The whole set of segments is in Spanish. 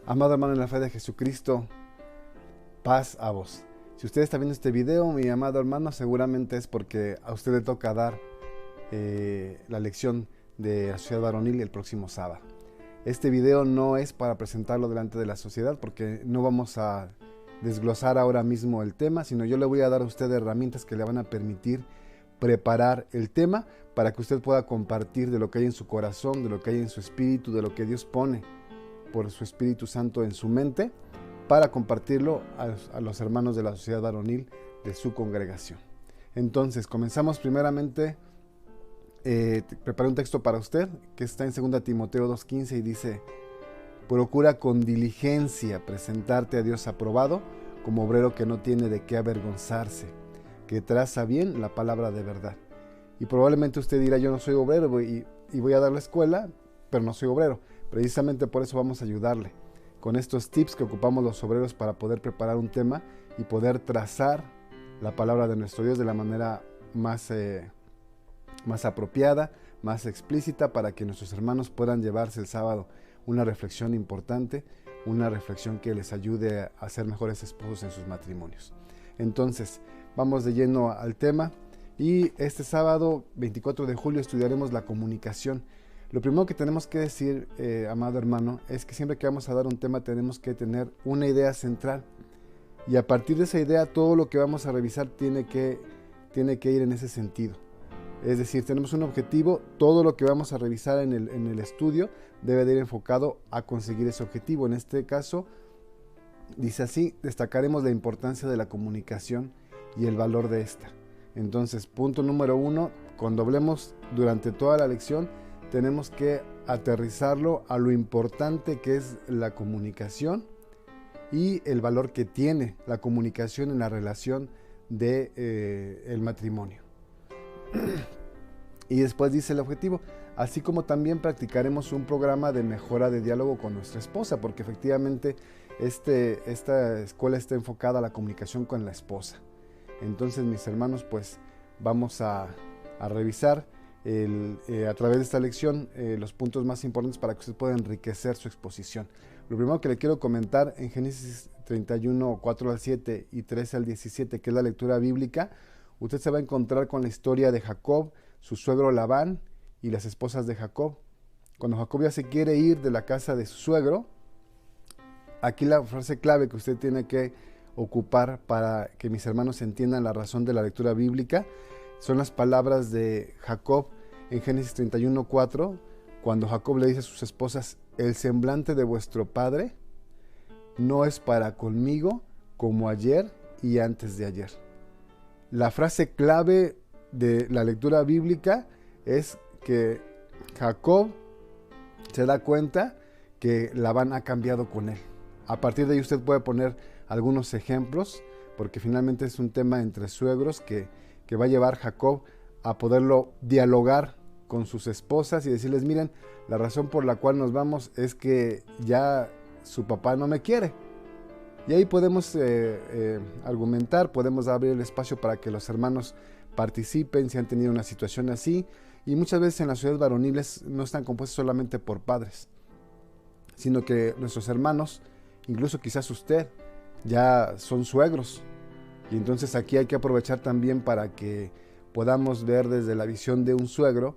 Amado hermano en la fe de Jesucristo, paz a vos. Si usted está viendo este video, mi amado hermano, seguramente es porque a usted le toca dar la lección de la sociedad varonil el próximo sábado. Este video no es para presentarlo delante de la sociedad porque no vamos a desglosar ahora mismo el tema, sino yo le voy a dar a usted herramientas que le van a permitir preparar el tema para que usted pueda compartir de lo que hay en su corazón, de lo que hay en su espíritu, de lo que Dios pone por su Espíritu Santo en su mente, para compartirlo a los hermanos de la sociedad varonil de su congregación. Entonces, comenzamos primeramente. Preparé un texto para usted que está en 2 Timoteo 2:15 y dice: procura con diligencia presentarte a Dios aprobado, como obrero que no tiene de qué avergonzarse, que traza bien la palabra de verdad. Y probablemente usted dirá: yo no soy obrero y voy a dar la escuela, pero no soy obrero. Precisamente por eso vamos a ayudarle con estos tips que ocupamos los obreros para poder preparar un tema y poder trazar la palabra de nuestro Dios de la manera más apropiada, más explícita, para que nuestros hermanos puedan llevarse el sábado una reflexión importante, una reflexión que les ayude a ser mejores esposos en sus matrimonios. Entonces, vamos de lleno al tema y este sábado 24 de julio estudiaremos la comunicación. Lo primero que tenemos que decir, amado hermano, es que siempre que vamos a dar un tema tenemos que tener una idea central, y a partir de esa idea todo lo que vamos a revisar tiene que ir en ese sentido. Es decir, tenemos un objetivo, todo lo que vamos a revisar en el estudio debe de ir enfocado a conseguir ese objetivo. En este caso, dice así: destacaremos la importancia de la comunicación y el valor de esta. Entonces, punto número 1, cuando hablemos durante toda la lección, tenemos que aterrizarlo a lo importante que es la comunicación y el valor que tiene la comunicación en la relación de el matrimonio. Y después dice el objetivo, así como también practicaremos un programa de mejora de diálogo con nuestra esposa, porque efectivamente esta escuela está enfocada a la comunicación con la esposa. Entonces, mis hermanos, pues vamos a revisar a través de esta lección los puntos más importantes para que usted pueda enriquecer su exposición. Lo primero que le quiero comentar en Génesis 31, 4 al 7 y 13 al 17, que es la lectura bíblica, usted se va a encontrar con la historia de Jacob, su suegro Labán y las esposas de Jacob. Cuando Jacob ya se quiere ir de la casa de su suegro, aquí la frase clave que usted tiene que ocupar para que mis hermanos entiendan la razón de la lectura bíblica son las palabras de Jacob en Génesis 31:4, cuando Jacob le dice a sus esposas: el semblante de vuestro padre no es para conmigo como ayer y antes de ayer. La frase clave de la lectura bíblica es que Jacob se da cuenta que Labán ha cambiado con él. A partir de ahí usted puede poner algunos ejemplos, porque finalmente es un tema entre suegros que va a llevar Jacob a poderlo dialogar con sus esposas y decirles: miren, la razón por la cual nos vamos es que ya su papá no me quiere. Y ahí podemos argumentar, podemos abrir el espacio para que los hermanos participen si han tenido una situación así. Y muchas veces en las sociedades varoniles no están compuestas solamente por padres, sino que nuestros hermanos, incluso quizás usted, ya son suegros. Y entonces aquí hay que aprovechar también para que podamos ver desde la visión de un suegro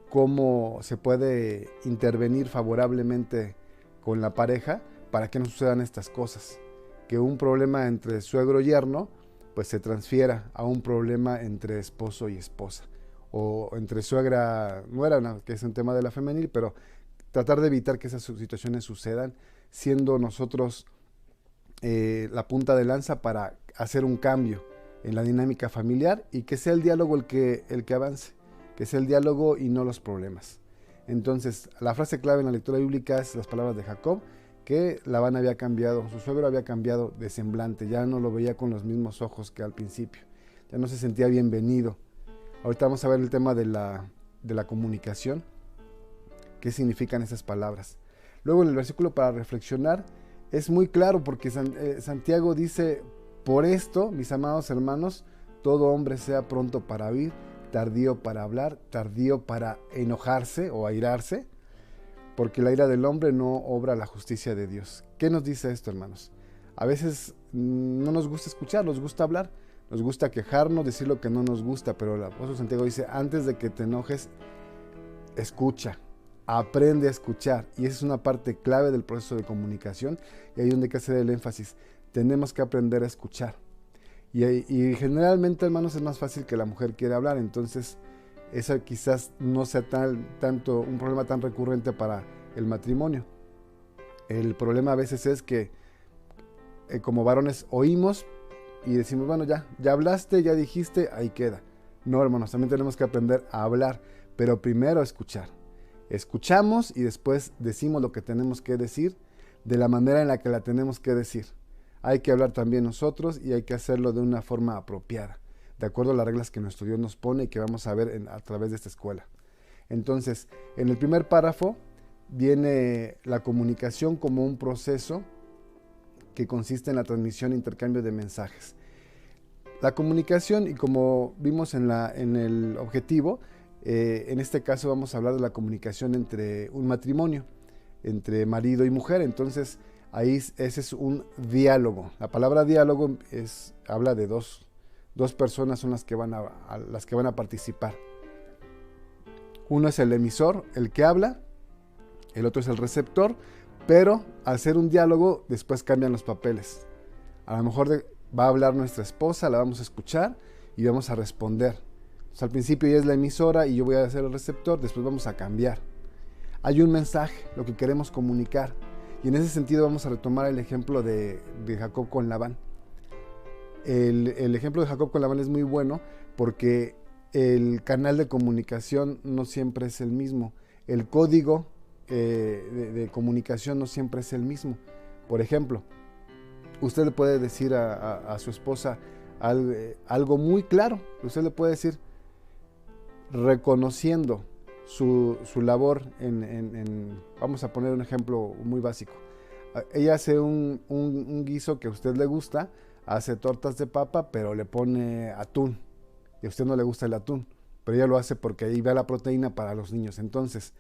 cómo se puede intervenir favorablemente con la pareja para que no sucedan estas cosas. Que un problema entre suegro y yerno pues se transfiera a un problema entre esposo y esposa, o entre suegra nuera, que es un tema de la femenil, pero tratar de evitar que esas situaciones sucedan, siendo nosotros la punta de lanza para hacer un cambio en la dinámica familiar y que sea el diálogo el que avance, que sea el diálogo y no los problemas. Entonces, la frase clave en la lectura bíblica es las palabras de Jacob, que Labán había cambiado, su suegro había cambiado de semblante, ya no lo veía con los mismos ojos que al principio, ya no se sentía bienvenido. Ahorita vamos a ver el tema de la comunicación, qué significan esas palabras. Luego en el versículo para reflexionar es muy claro, porque Santiago dice: por esto, mis amados hermanos, todo hombre sea pronto para oír, tardío para hablar, tardío para enojarse o airarse, porque la ira del hombre no obra la justicia de Dios. ¿Qué nos dice esto, hermanos? A veces no nos gusta escuchar, nos gusta hablar, nos gusta quejarnos, decir lo que no nos gusta, pero el apóstol Santiago dice, antes de que te enojes, escucha, aprende a escuchar. Y esa es una parte clave del proceso de comunicación, y ahí es donde hay que hacer el énfasis. Tenemos que aprender a escuchar. Y generalmente, hermanos, es más fácil que la mujer quiera hablar, entonces eso quizás no sea tanto un problema tan recurrente para el matrimonio. El problema a veces es que como varones oímos y decimos, bueno, ya hablaste, ya dijiste, ahí queda. No, hermanos, también tenemos que aprender a hablar, pero primero a escuchar. Escuchamos y después decimos lo que tenemos que decir de la manera en la que la tenemos que decir. Hay que hablar también nosotros y hay que hacerlo de una forma apropiada, de acuerdo a las reglas que nuestro Dios nos pone y que vamos a ver a través de esta escuela. Entonces, en el primer párrafo viene la comunicación como un proceso que consiste en la transmisión e intercambio de mensajes. La comunicación, y como vimos en el objetivo, en este caso vamos a hablar de la comunicación entre un matrimonio, entre marido y mujer. Entonces, ahí ese es un diálogo. La palabra diálogo habla de dos personas son las que van a participar. Uno es el emisor, el que habla, el otro es el receptor, pero al ser un diálogo, después cambian los papeles. A lo mejor va a hablar nuestra esposa, la vamos a escuchar y vamos a responder. Al principio ella es la emisora y yo voy a ser el receptor, después vamos a cambiar. Hay un mensaje, lo que queremos comunicar. Y en ese sentido vamos a retomar el ejemplo de Jacob con Labán. El ejemplo de Jacob con Labán es muy bueno porque el canal de comunicación no siempre es el mismo. El código de comunicación no siempre es el mismo. Por ejemplo, usted le puede decir a su esposa algo muy claro. Usted le puede decir, reconociendo su labor vamos a poner un ejemplo muy básico. Ella hace un guiso que a usted le gusta, hace tortas de papa, pero le pone atún. Y a usted no le gusta el atún, pero ella lo hace porque ahí va la proteína para los niños. Entonces,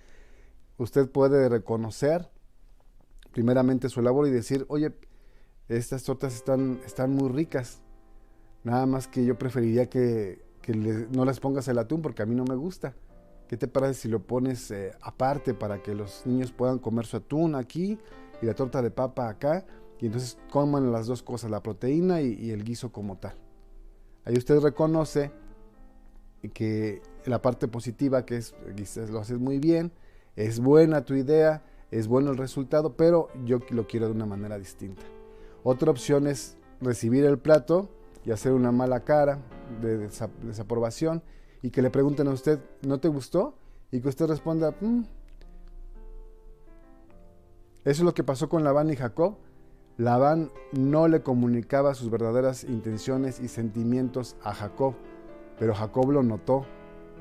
usted puede reconocer primeramente su labor y decir, oye, estas tortas están muy ricas. Nada más que yo preferiría que no les pongas el atún porque a mí no me gusta. ¿Qué te parece si lo pones aparte para que los niños puedan comer su atún aquí y la torta de papa acá? Y entonces coman las dos cosas, la proteína y el guiso como tal. Ahí usted reconoce que la parte positiva, que es lo haces muy bien, es buena tu idea, es bueno el resultado, pero yo lo quiero de una manera distinta. Otra opción es recibir el plato y hacer una mala cara de desaprobación y que le pregunten a usted, ¿no te gustó? Y que usted responda, Eso es lo que pasó con Labán y Jacob. Labán no le comunicaba sus verdaderas intenciones y sentimientos a Jacob, pero Jacob lo notó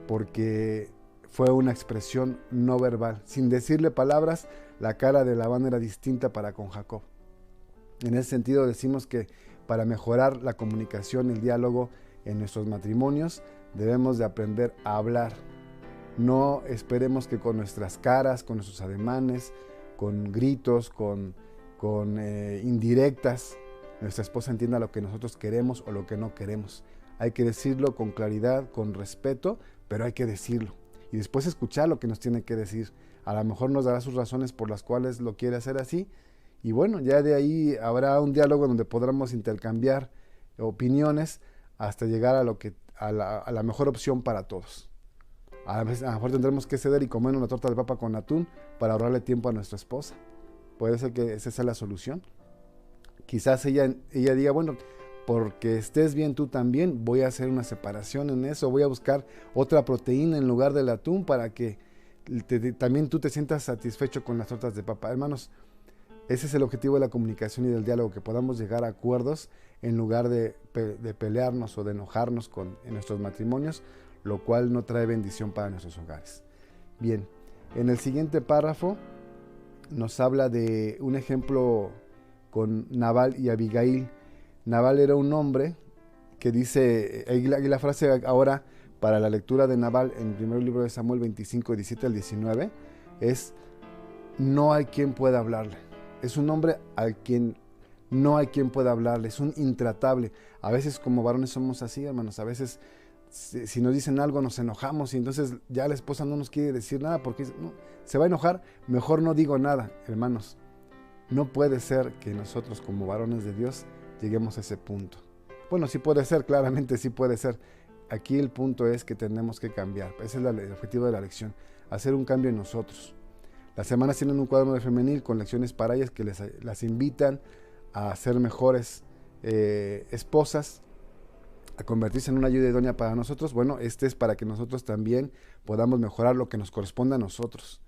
porque fue una expresión no verbal. Sin decirle palabras, la cara de Labán era distinta para con Jacob. En ese sentido decimos que para mejorar la comunicación, el diálogo en nuestros matrimonios, debemos de aprender a hablar. No esperemos que con nuestras caras, con nuestros ademanes, con gritos, con indirectas, nuestra esposa entienda lo que nosotros queremos o lo que no queremos. Hay que decirlo con claridad, con respeto, pero hay que decirlo. Y después escuchar lo que nos tiene que decir. A lo mejor nos dará sus razones por las cuales lo quiere hacer así. Y bueno, ya de ahí habrá un diálogo donde podremos intercambiar opiniones hasta llegar a la mejor opción para todos. A lo mejor tendremos que ceder y comer una torta de papa con atún para ahorrarle tiempo a nuestra esposa. Puede ser que esa sea la solución. Quizás ella diga, bueno, porque estés bien tú también, voy a hacer una separación en eso, voy a buscar otra proteína en lugar del atún para que también tú te sientas satisfecho con las tortas de papa. Hermanos, ese es el objetivo de la comunicación y del diálogo, que podamos llegar a acuerdos en lugar de pelearnos o de enojarnos en nuestros matrimonios, lo cual no trae bendición para nuestros hogares. Bien, en el siguiente párrafo nos habla de un ejemplo con Nabal y Abigail. Nabal era un hombre que dice, y la frase ahora para la lectura de Nabal en el primer libro de Samuel 25, 17 al 19, es: no hay quien pueda hablarle. Es un hombre al quien no hay quien pueda hablarle, es un intratable. A veces como varones somos así, hermanos, a veces si nos dicen algo nos enojamos y entonces ya la esposa no nos quiere decir nada porque no, se va a enojar, mejor no digo nada, hermanos. No puede ser que nosotros como varones de Dios lleguemos a ese punto. Bueno, sí puede ser, claramente sí puede ser. Aquí el punto es que tenemos que cambiar. Ese es el objetivo de la lección, hacer un cambio en nosotros. Las semanas tienen un cuaderno de femenil con lecciones para ellas que las invitan a ser mejores esposas, a convertirse en una ayuda idónea para nosotros. Bueno, este es para que nosotros también podamos mejorar lo que nos corresponde a nosotros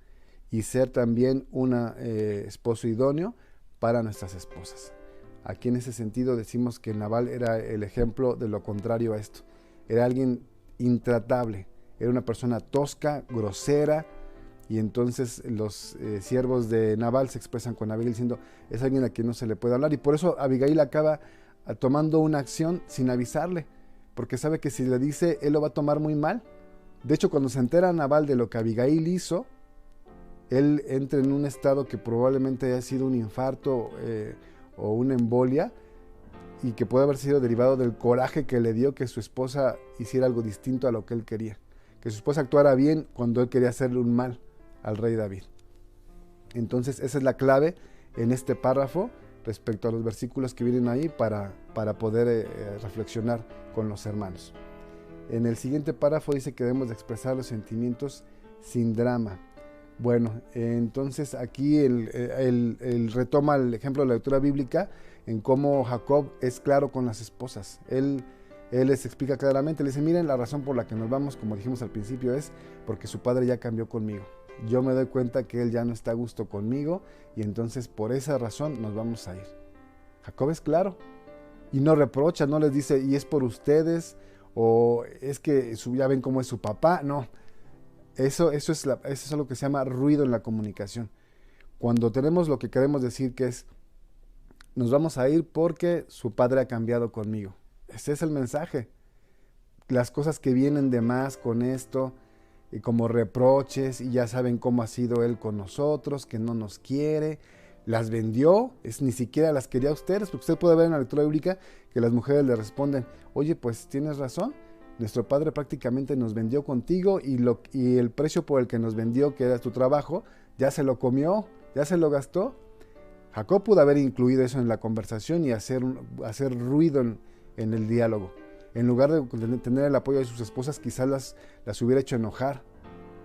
y ser también un esposo idóneo para nuestras esposas. Aquí en ese sentido decimos que Nabal era el ejemplo de lo contrario a esto. Era alguien intratable, era una persona tosca, grosera, y entonces los siervos de Nabal se expresan con Abigail diciendo, es alguien a quien no se le puede hablar, y por eso Abigail acaba tomando una acción sin avisarle, porque sabe que si le dice, él lo va a tomar muy mal. De hecho, cuando se entera Nabal de lo que Abigail hizo, él entra en un estado que probablemente haya sido un infarto o una embolia, y que puede haber sido derivado del coraje que le dio que su esposa hiciera algo distinto a lo que él quería, que su esposa actuara bien cuando él quería hacerle un mal al rey David. Entonces esa es la clave en este párrafo respecto a los versículos que vienen ahí para poder reflexionar con los hermanos. En el siguiente párrafo dice que debemos de expresar los sentimientos sin drama. Bueno, entonces aquí él retoma el ejemplo de la lectura bíblica en cómo Jacob es claro con las esposas. Él les explica claramente, le dice, miren, la razón por la que nos vamos, como dijimos al principio, es porque su padre ya cambió conmigo. Yo me doy cuenta que él ya no está a gusto conmigo y entonces por esa razón nos vamos a ir. Jacob es claro y no reprocha, no les dice, y es por ustedes, o es que ya ven cómo es su papá. No, eso es lo que se llama ruido en la comunicación. Cuando tenemos lo que queremos decir, que es, nos vamos a ir porque su padre ha cambiado conmigo. Ese es el mensaje. Las cosas que vienen de más con esto, y como reproches, y ya saben cómo ha sido él con nosotros, que no nos quiere, las vendió, ni siquiera las quería a ustedes, porque usted puede ver en la lectura bíblica que las mujeres le responden, oye, pues tienes razón, nuestro padre prácticamente nos vendió contigo y el precio por el que nos vendió, que era tu trabajo, ya se lo comió, ya se lo gastó. Jacob pudo haber incluido eso en la conversación y hacer ruido en el diálogo. En lugar de tener el apoyo de sus esposas, quizás las hubiera hecho enojar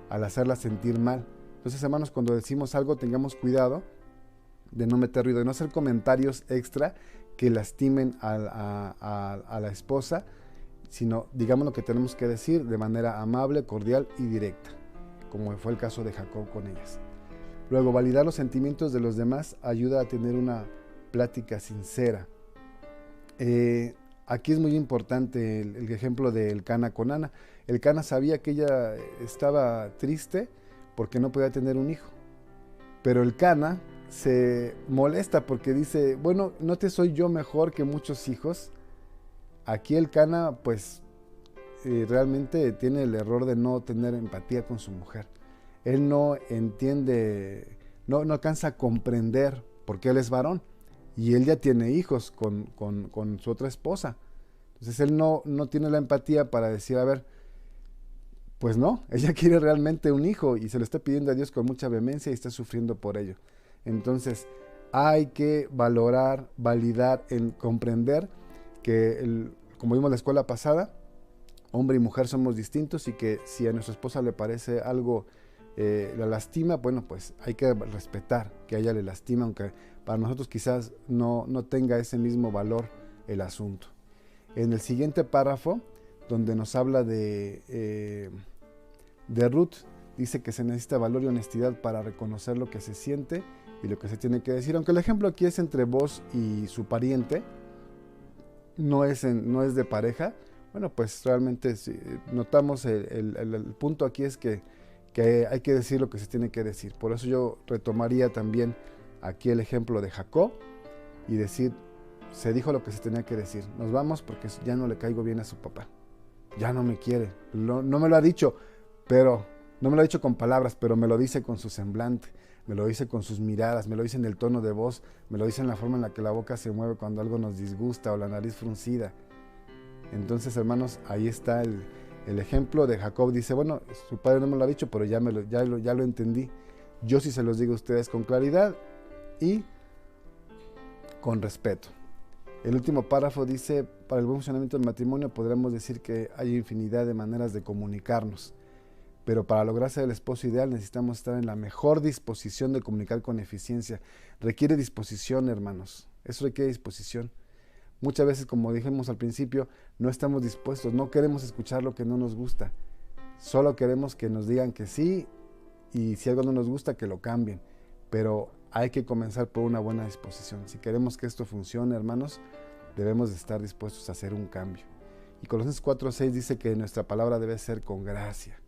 al hacerlas sentir mal. Entonces, hermanos, cuando decimos algo, tengamos cuidado de no meter ruido, de no hacer comentarios extra que lastimen a la esposa, sino digamos lo que tenemos que decir de manera amable, cordial y directa, como fue el caso de Jacob con ellas. Luego, validar los sentimientos de los demás ayuda a tener una plática sincera. Aquí es muy importante el ejemplo de Elcana con Ana. Elcana sabía que ella estaba triste porque no podía tener un hijo. Pero Elcana se molesta porque dice, bueno, ¿no te soy yo mejor que muchos hijos? Aquí Elcana pues realmente tiene el error de no tener empatía con su mujer. Él no entiende, no alcanza a comprender porque él es varón. Y él ya tiene hijos con su otra esposa. Entonces él no tiene la empatía para decir, a ver, pues no, ella quiere realmente un hijo y se lo está pidiendo a Dios con mucha vehemencia y está sufriendo por ello. Entonces hay que valorar, validar, comprender que, como vimos en la escuela pasada, hombre y mujer somos distintos y que si a nuestra esposa le parece algo, la lastima, bueno, pues hay que respetar que a ella le lastima, aunque para nosotros quizás no tenga ese mismo valor el asunto. En el siguiente párrafo, donde nos habla de Ruth, dice que se necesita valor y honestidad para reconocer lo que se siente y lo que se tiene que decir. Aunque el ejemplo aquí es entre vos y su pariente, no es de pareja, bueno, pues realmente si notamos el punto aquí es que hay que decir lo que se tiene que decir. Por eso yo retomaría también aquí el ejemplo de Jacob y decir, se dijo lo que se tenía que decir. Nos vamos porque ya no le caigo bien a su papá. Ya no me quiere. No me lo ha dicho, pero no me lo ha dicho con palabras, pero me lo dice con su semblante. me lo dice con sus miradas, me lo dice en el tono de voz, me lo dice en la forma en la que la boca se mueve cuando algo nos disgusta o la nariz fruncida. Entonces, hermanos, ahí está el ejemplo de Jacob. Dice, bueno, su padre no me lo ha dicho, pero ya lo entendí. Yo sí se los digo a ustedes con claridad y con respeto. El último párrafo dice, para el buen funcionamiento del matrimonio podremos decir que hay infinidad de maneras de comunicarnos, pero para lograr ser el esposo ideal necesitamos estar en la mejor disposición de comunicar con eficiencia. Requiere disposición, hermanos, eso requiere disposición. Muchas veces, como dijimos al principio, no estamos dispuestos, no queremos escuchar lo que no nos gusta, solo queremos que nos digan que sí, y si algo no nos gusta, que lo cambien, pero hay que comenzar por una buena disposición. Si queremos que esto funcione, hermanos, debemos de estar dispuestos a hacer un cambio. Y Colosenses 4:6 dice que nuestra palabra debe ser con gracia,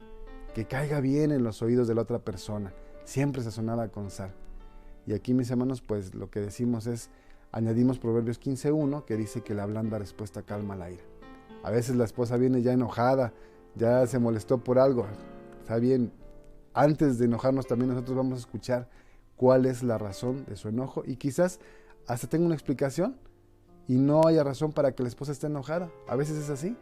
que caiga bien en los oídos de la otra persona, siempre sazonada con sal. Y aquí, mis hermanos, pues lo que decimos es, añadimos Proverbios 15:1, que dice que la blanda respuesta calma la ira. A veces la esposa viene ya enojada, ya se molestó por algo. Está bien, antes de enojarnos también nosotros vamos a escuchar cuál es la razón de su enojo y quizás hasta tenga una explicación y no haya razón para que la esposa esté enojada. A veces es así,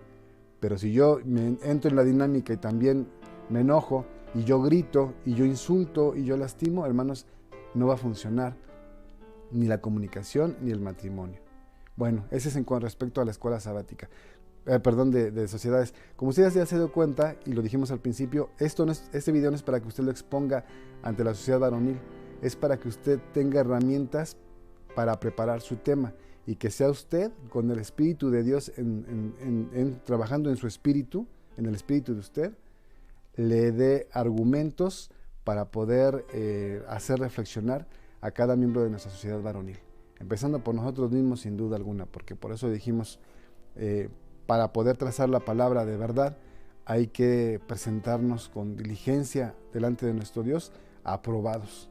pero si yo me entro en la dinámica y también me enojo y yo grito y yo insulto y yo lastimo, hermanos, no va a funcionar ni la comunicación ni el matrimonio. Bueno, ese es con respecto a la escuela sabática. De sociedades. Como ustedes ya se dio cuenta, y lo dijimos al principio, este video no es para que usted lo exponga ante la sociedad varonil, es para que usted tenga herramientas para preparar su tema y que sea usted con el Espíritu de Dios trabajando en su espíritu, en el espíritu de usted, le dé argumentos para poder hacer reflexionar a cada miembro de nuestra sociedad varonil, empezando por nosotros mismos sin duda alguna, porque por eso dijimos, para poder trazar la palabra de verdad hay que presentarnos con diligencia delante de nuestro Dios, aprobados,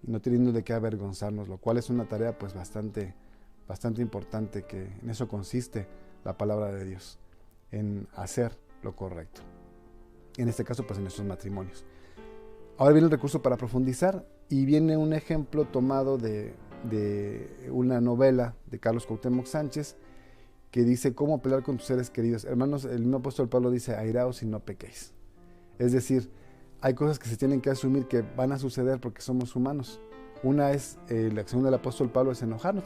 y no teniendo de qué avergonzarnos, lo cual es una tarea pues bastante importante, que en eso consiste la palabra de Dios, en hacer lo correcto, en este caso pues en nuestros matrimonios. Ahora viene el recurso para profundizar y viene un ejemplo tomado de una novela de Carlos Cuauhtémoc Sánchez que dice cómo pelear con tus seres queridos. Hermanos, el mismo apóstol Pablo dice, airaos y no pequéis. Es decir, hay cosas que se tienen que asumir que van a suceder porque somos humanos. Una es, la acción del apóstol Pablo es enojarnos.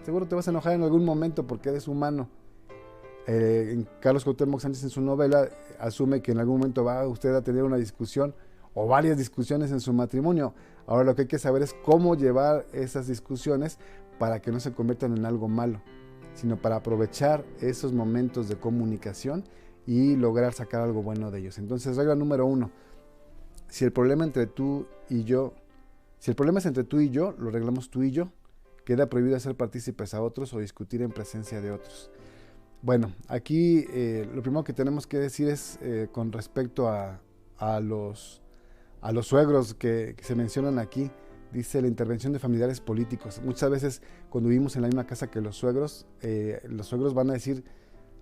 Seguro te vas a enojar en algún momento porque eres humano. Carlos Cuauhtémoc Sánchez en su novela asume que en algún momento va usted a tener una discusión o varias discusiones en su matrimonio. Ahora lo que hay que saber es cómo llevar esas discusiones para que no se conviertan en algo malo, sino para aprovechar esos momentos de comunicación y lograr sacar algo bueno de ellos. Entonces, regla número 1, si el problema es entre tú y yo, lo arreglamos tú y yo, queda prohibido hacer partícipes a otros o discutir en presencia de otros. Bueno, aquí lo primero que tenemos que decir es con respecto a los suegros que se mencionan aquí. Dice la intervención de familiares políticos. Muchas veces cuando vivimos en la misma casa que los suegros van a decir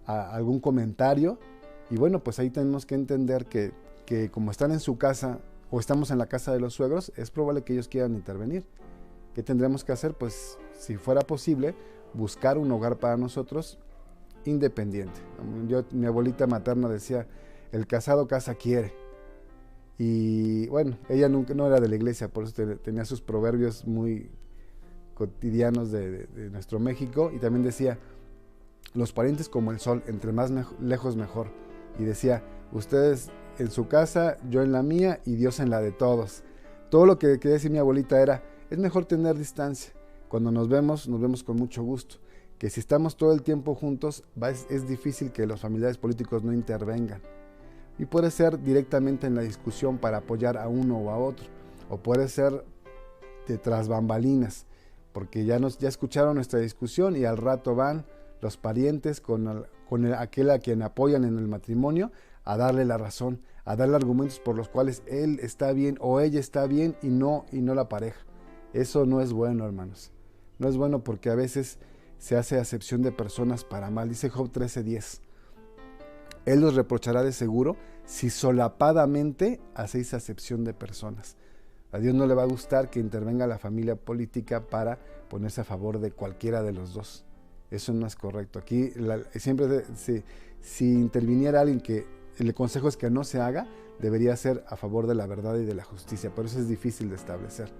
algún comentario y bueno, pues ahí tenemos que entender que como están en su casa o estamos en la casa de los suegros, es probable que ellos quieran intervenir. ¿Qué tendremos que hacer? Pues si fuera posible, buscar un hogar para nosotros independiente. Mi abuelita materna decía, el casado casa quiere. Y bueno, ella no era de la iglesia, por eso tenía sus proverbios muy cotidianos de nuestro México, y también decía, los parientes como el sol, entre más lejos mejor. Y decía, ustedes en su casa, yo en la mía y Dios en la de todos. Todo lo que quería decir mi abuelita era, es mejor tener distancia. Cuando nos vemos con mucho gusto. Que si estamos todo el tiempo juntos, es difícil que los familiares políticos no intervengan. Y puede ser directamente en la discusión para apoyar a uno o a otro, o puede ser tras bambalinas, porque ya escucharon nuestra discusión y al rato van los parientes con aquel a quien apoyan en el matrimonio a darle la razón, a darle argumentos por los cuales él está bien o ella está bien y no la pareja. Eso no es bueno, hermanos. No es bueno porque a veces se hace acepción de personas para mal. Dice Job 13:10. Él los reprochará de seguro si solapadamente hacéis acepción de personas. A Dios no le va a gustar que intervenga la familia política para ponerse a favor de cualquiera de los dos. Eso no es correcto. Aquí siempre si interviniera alguien que el consejo es que no se haga, debería ser a favor de la verdad y de la justicia. Pero eso es difícil de establecer.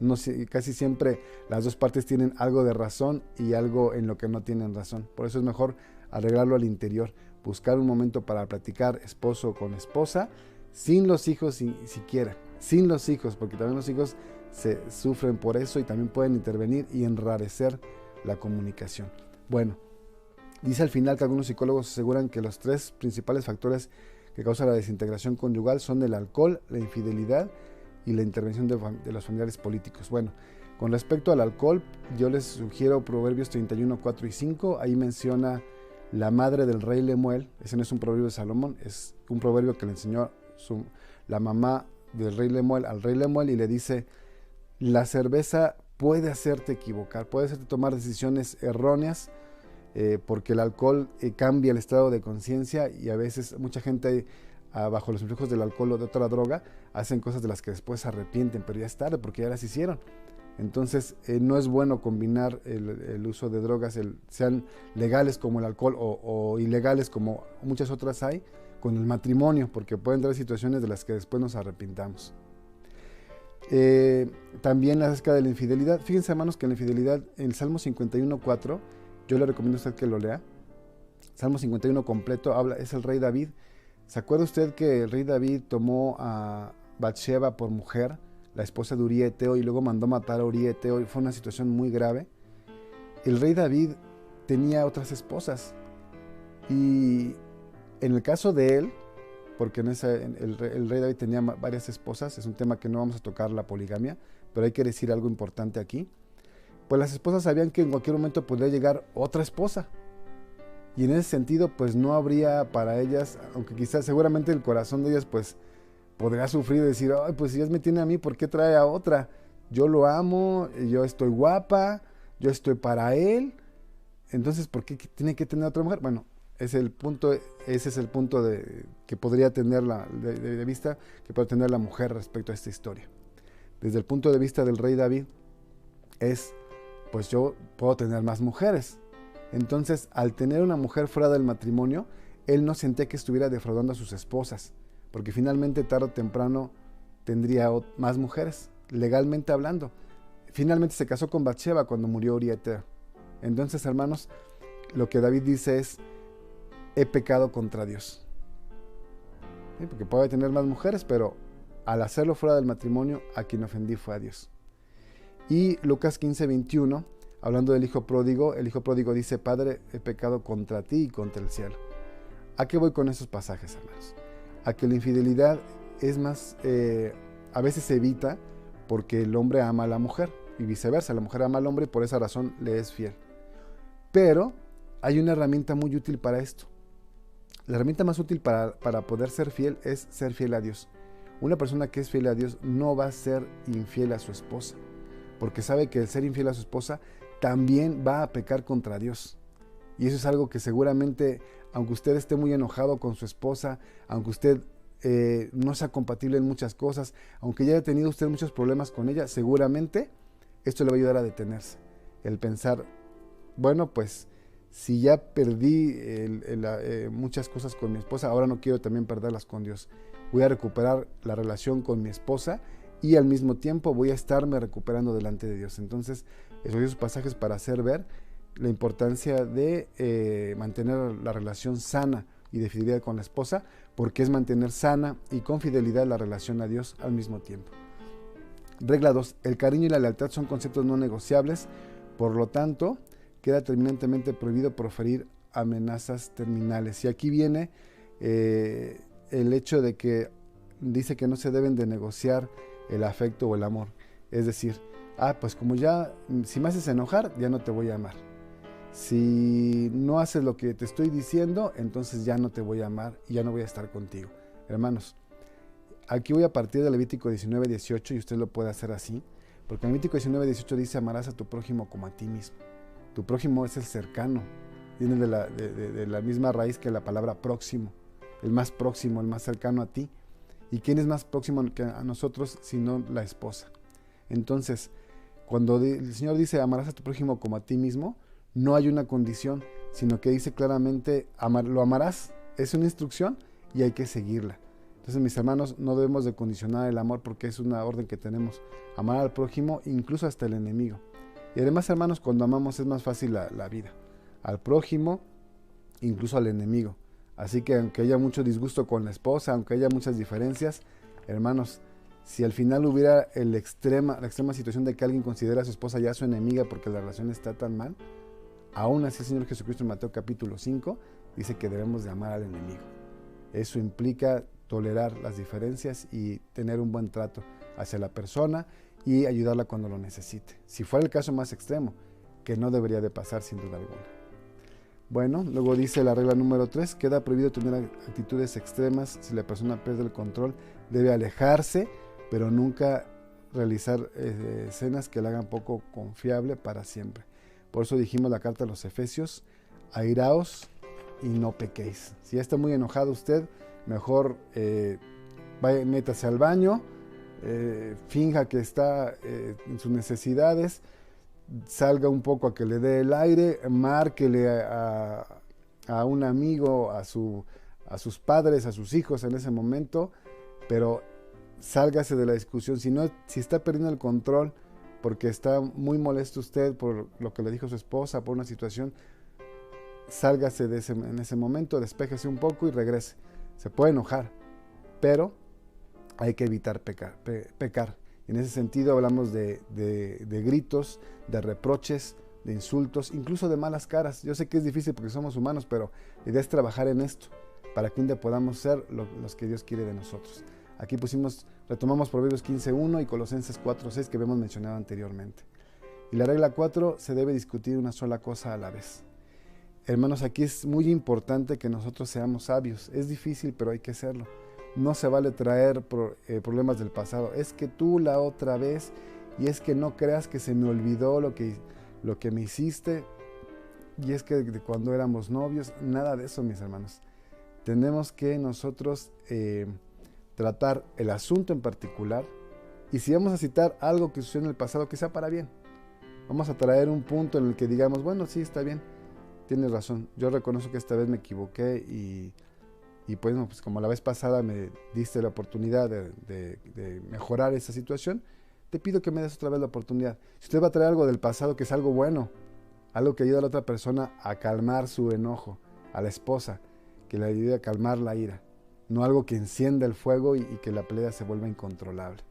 No, casi siempre las dos partes tienen algo de razón y algo en lo que no tienen razón. Por eso es mejor arreglarlo al interior. Buscar un momento para platicar esposo con esposa, sin los hijos siquiera. Sin los hijos, porque también los hijos se sufren por eso y también pueden intervenir y enrarecer la comunicación. Bueno, dice al final que algunos psicólogos aseguran que los 3 principales factores que causan la desintegración conyugal son el alcohol, la infidelidad y la intervención de los familiares políticos. Bueno, con respecto al alcohol, yo les sugiero Proverbios 31, 4 y 5. Ahí menciona la madre del rey Lemuel. Ese no es un proverbio de Salomón, es un proverbio que le enseñó la mamá del rey Lemuel al rey Lemuel, y le dice: la cerveza puede hacerte equivocar, puede hacerte tomar decisiones erróneas, porque el alcohol cambia el estado de conciencia, y a veces mucha gente bajo los influjos del alcohol o de otra droga hacen cosas de las que después se arrepienten, pero ya es tarde porque ya las hicieron. Entonces no es bueno combinar el uso de drogas, sean legales como el alcohol o ilegales como muchas otras hay, con el matrimonio, porque pueden traer situaciones de las que después nos arrepintamos. También acerca de la infidelidad. Fíjense, hermanos, que en la infidelidad, en el Salmo 51:4, yo le recomiendo a usted que lo lea. Salmo 51 completo, es el rey David. ¿Se acuerda usted que el rey David tomó a Bathsheba por mujer, la esposa de Uría Eteo, y luego mandó matar a Uría Eteo? Y fue una situación muy grave. El rey David tenía otras esposas, y en el caso de él, porque el rey David tenía varias esposas, es un tema que no vamos a tocar, la poligamia, pero hay que decir algo importante aquí. Pues las esposas sabían que en cualquier momento podría llegar otra esposa, y en ese sentido pues no habría para ellas, aunque quizás seguramente el corazón de ellas pues podría sufrir y decir: ay, pues si Dios me tiene a mí, ¿por qué trae a otra? Yo lo amo, yo estoy guapa, yo estoy para él, entonces ¿por qué tiene que tener otra mujer? Bueno, ese es el punto que podría tener de vista, que puede tener la mujer respecto a esta historia. Desde el punto de vista del rey David, pues yo puedo tener más mujeres. Entonces, al tener una mujer fuera del matrimonio, él no sentía que estuviera defraudando a sus esposas, porque finalmente tarde o temprano tendría más mujeres, legalmente hablando. Finalmente se casó con Bathsheba cuando murió Uría Eteo. Entonces, hermanos, lo que David dice es: he pecado contra Dios. ¿Sí? Porque puede tener más mujeres, pero al hacerlo fuera del matrimonio, a quien ofendí fue a Dios. Y Lucas 15:21, hablando del hijo pródigo, el hijo pródigo dice: Padre, he pecado contra ti y contra el cielo. ¿A qué voy con esos pasajes, hermanos? A que la infidelidad es más, a veces se evita porque el hombre ama a la mujer, y viceversa, la mujer ama al hombre y por esa razón le es fiel. Pero hay una herramienta muy útil para esto. La herramienta más útil para poder ser fiel es ser fiel a Dios. Una persona que es fiel a Dios no va a ser infiel a su esposa, porque sabe que el ser infiel a su esposa también va a pecar contra Dios. Y eso es algo que seguramente, aunque usted esté muy enojado con su esposa, aunque usted no sea compatible en muchas cosas, aunque ya haya tenido usted muchos problemas con ella, seguramente esto le va a ayudar a detenerse. El pensar: bueno, pues si ya perdí muchas cosas con mi esposa, ahora no quiero también perderlas con Dios. Voy a recuperar la relación con mi esposa y al mismo tiempo voy a estarme recuperando delante de Dios. Entonces, esos pasajes para hacer ver la importancia de mantener la relación sana y de fidelidad con la esposa, porque es mantener sana y con fidelidad la relación a Dios al mismo tiempo. Regla 2. El cariño y la lealtad son conceptos no negociables, por lo tanto, queda terminantemente prohibido proferir amenazas terminales. Y aquí viene el hecho de que dice que no se deben de negociar el afecto o el amor. Es decir, pues como si me haces enojar, ya no te voy a amar. Si no haces lo que te estoy diciendo, entonces ya no te voy a amar y ya no voy a estar contigo. Hermanos, aquí voy a partir de Levítico 19:18, y usted lo puede hacer así, porque en Levítico 19:18 dice: amarás a tu prójimo como a ti mismo. Tu prójimo es el cercano, viene de la misma raíz que la palabra próximo, el más próximo, el más cercano a ti. ¿Y quién es más próximo que a nosotros sino la esposa? Entonces, cuando el Señor dice amarás a tu prójimo como a ti mismo, no hay una condición, sino que dice claramente lo amarás, es una instrucción y hay que seguirla. Entonces, mis hermanos, no debemos de condicionar el amor porque es una orden que tenemos, amar al prójimo, incluso hasta el enemigo. Y además, hermanos, cuando amamos es más fácil la vida, al prójimo, incluso al enemigo. Así que aunque haya mucho disgusto con la esposa, aunque haya muchas diferencias, hermanos, si al final hubiera la extrema situación de que alguien considera a su esposa ya su enemiga porque la relación está tan mal, aún así el Señor Jesucristo en Mateo capítulo 5 dice que debemos de amar al enemigo. Eso implica tolerar las diferencias y tener un buen trato hacia la persona y ayudarla cuando lo necesite. Si fuera el caso más extremo, que no debería de pasar sin duda alguna. Bueno, luego dice la regla número 3, queda prohibido tener actitudes extremas. Si la persona pierde el control, debe alejarse, pero nunca realizar escenas que la hagan poco confiable para siempre. Por eso dijimos la carta a los Efesios, airaos y no pequéis. Si ya está muy enojado usted, mejor métase al baño, finja que está en sus necesidades, salga un poco a que le dé el aire, márquele a un amigo, a sus padres, a sus hijos en ese momento, pero sálgase de la discusión. Si está perdiendo el control porque está muy molesto usted por lo que le dijo su esposa, por una situación, sálgase en ese momento, despéjese un poco y regrese. Se puede enojar, pero hay que evitar pecar. En ese sentido hablamos de gritos, de reproches, de insultos, incluso de malas caras. Yo sé que es difícil porque somos humanos, pero la idea es trabajar en esto, para que un día podamos ser los que Dios quiere de nosotros. Aquí retomamos Proverbios 15:1 y Colosenses 4:6 que habíamos mencionado anteriormente. Y la regla 4, se debe discutir una sola cosa a la vez. Hermanos, aquí es muy importante que nosotros seamos sabios. Es difícil, pero hay que hacerlo. No se vale traer problemas del pasado. Es que tú la otra vez, y es que no creas que se me olvidó lo que me hiciste, y es que de cuando éramos novios, nada de eso, mis hermanos. Tenemos que nosotros tratar el asunto en particular, y si vamos a citar algo que sucedió en el pasado, que sea para bien. Vamos a traer un punto en el que digamos, bueno, sí, está bien, tienes razón, yo reconozco que esta vez me equivoqué y pues como la vez pasada me diste la oportunidad de mejorar esa situación, te pido que me des otra vez la oportunidad. Si usted va a traer algo del pasado que es algo bueno, algo que ayuda a la otra persona a calmar su enojo, a la esposa, que le ayude a calmar la ira, no algo que encienda el fuego y que la pelea se vuelva incontrolable.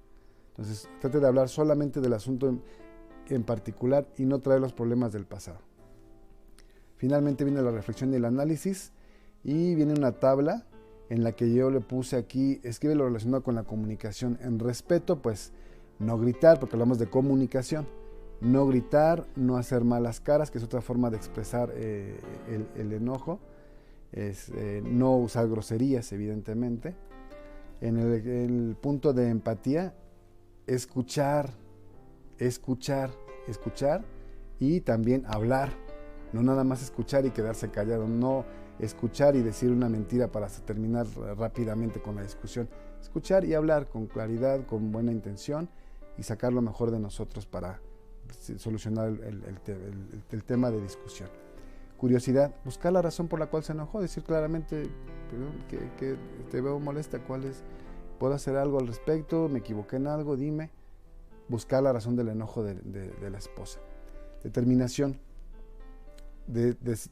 Entonces, trate de hablar solamente del asunto en particular y no traer los problemas del pasado. Finalmente viene la reflexión y el análisis. Y viene una tabla en la que yo le puse aquí, escribe lo relacionado con la comunicación. En respeto, pues no gritar, porque hablamos de comunicación. No gritar, no hacer malas caras, que es otra forma de expresar el enojo. No usar groserías, evidentemente. En el punto de empatía, escuchar y también hablar. No nada más escuchar y quedarse callado, no escuchar y decir una mentira para terminar rápidamente con la discusión. Escuchar y hablar con claridad, con buena intención y sacar lo mejor de nosotros para solucionar el tema de discusión. Curiosidad, buscar la razón por la cual se enojó, decir claramente que te veo molesta, ¿cuál es? ¿Puedo hacer algo al respecto? ¿Me equivoqué en algo? Dime. Buscar la razón del enojo de la esposa. Determinación.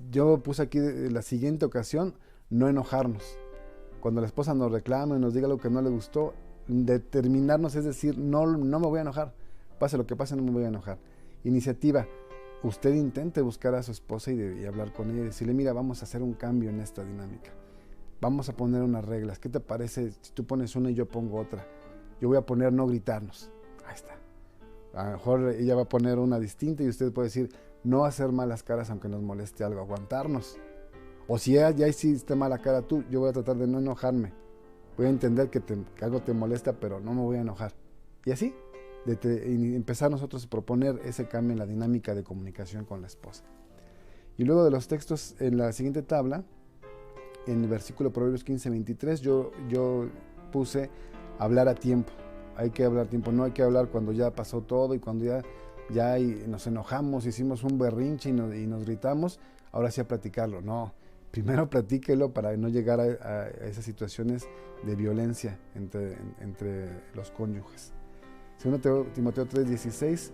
Yo puse aquí la siguiente ocasión, no enojarnos. Cuando la esposa nos reclama y nos diga algo que no le gustó, determinarnos, es decir, no me voy a enojar. Pase lo que pase, no me voy a enojar. Iniciativa. Usted intente buscar a su esposa y hablar con ella y decirle, mira, vamos a hacer un cambio en esta dinámica. Vamos a poner unas reglas. ¿Qué te parece si tú pones una y yo pongo otra? Yo voy a poner no gritarnos. Ahí está. A lo mejor ella va a poner una distinta y usted puede decir, no hacer malas caras aunque nos moleste algo, aguantarnos. O si ya hiciste mala cara tú, yo voy a tratar de no enojarme. Voy a entender que algo te molesta, pero no me voy a enojar. Y así, empezar nosotros a proponer ese cambio en la dinámica de comunicación con la esposa. Y luego de los textos, en la siguiente tabla, en el versículo Proverbios 15:23, yo puse hablar a tiempo. Hay que hablar a tiempo, no hay que hablar cuando ya pasó todo y cuando ya nos enojamos, hicimos un berrinche y nos gritamos, ahora sí a platicarlo. No, primero platíquelo para no llegar a esas situaciones de violencia entre los cónyuges. Según Timoteo 3:16,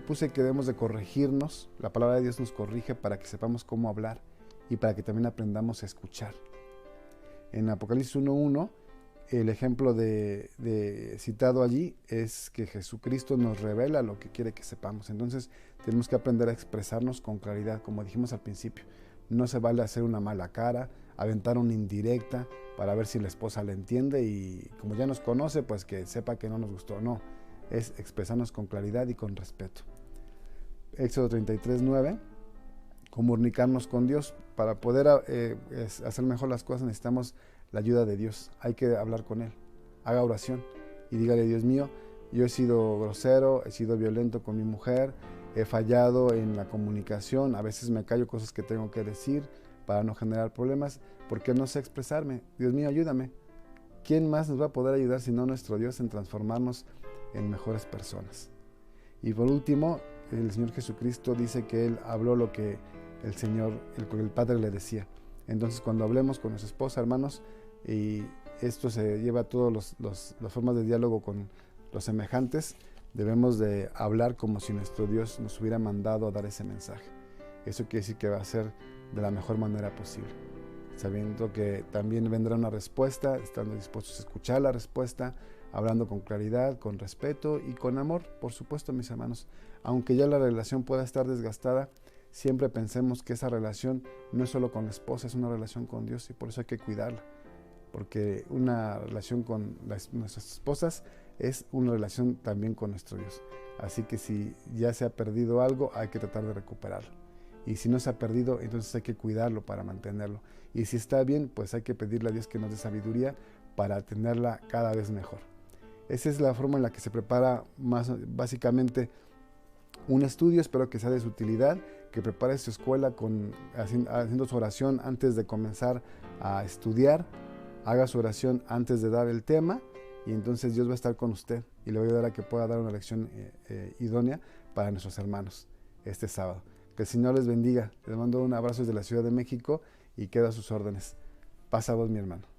puse que debemos de corregirnos. La palabra de Dios nos corrige para que sepamos cómo hablar y para que también aprendamos a escuchar. En Apocalipsis 1:1, el ejemplo citado allí es que Jesucristo nos revela lo que quiere que sepamos. Entonces tenemos que aprender a expresarnos con claridad, como dijimos al principio. No se vale hacer una mala cara, aventar una indirecta para ver si la esposa la entiende y como ya nos conoce, pues que sepa que no nos gustó. No, es expresarnos con claridad y con respeto. Éxodo 33:9, comunicarnos con Dios. Para poder hacer mejor las cosas necesitamos la ayuda de Dios. Hay que hablar con Él. Haga oración y dígale: Dios mío, yo he sido grosero, he sido violento con mi mujer, he fallado en la comunicación, a veces me callo cosas que tengo que decir para no generar problemas, porque no sé expresarme. Dios mío, ayúdame. ¿Quién más nos va a poder ayudar sino nuestro Dios en transformarnos en mejores personas? Y por último, el Señor Jesucristo dice que Él habló lo que el Padre le decía. Entonces, cuando hablemos con nuestra esposa, hermanos, y esto se lleva a todas las formas de diálogo con los semejantes, debemos de hablar como si nuestro Dios nos hubiera mandado a dar ese mensaje. Eso quiere decir que va a ser de la mejor manera posible, sabiendo que también vendrá una respuesta, estando dispuestos a escuchar la respuesta, hablando con claridad, con respeto y con amor, por supuesto, mis hermanos. Aunque ya la relación pueda estar desgastada, siempre pensemos que esa relación no es solo con la esposa, es una relación con Dios y por eso hay que cuidarla. Porque una relación con nuestras esposas es una relación también con nuestro Dios. Así que si ya se ha perdido algo, hay que tratar de recuperarlo. Y si no se ha perdido, entonces hay que cuidarlo para mantenerlo. Y si está bien, pues hay que pedirle a Dios que nos dé sabiduría para tenerla cada vez mejor. Esa es la forma en la que se prepara básicamente un estudio. Espero que sea de su utilidad, que prepare su escuela haciendo su oración antes de comenzar a estudiar. Haga su oración antes de dar el tema y entonces Dios va a estar con usted y le va a ayudar a que pueda dar una lección idónea para nuestros hermanos este sábado. Que el Señor les bendiga. Les mando un abrazo desde la Ciudad de México y quedo a sus órdenes. Paz a vos, mi hermano.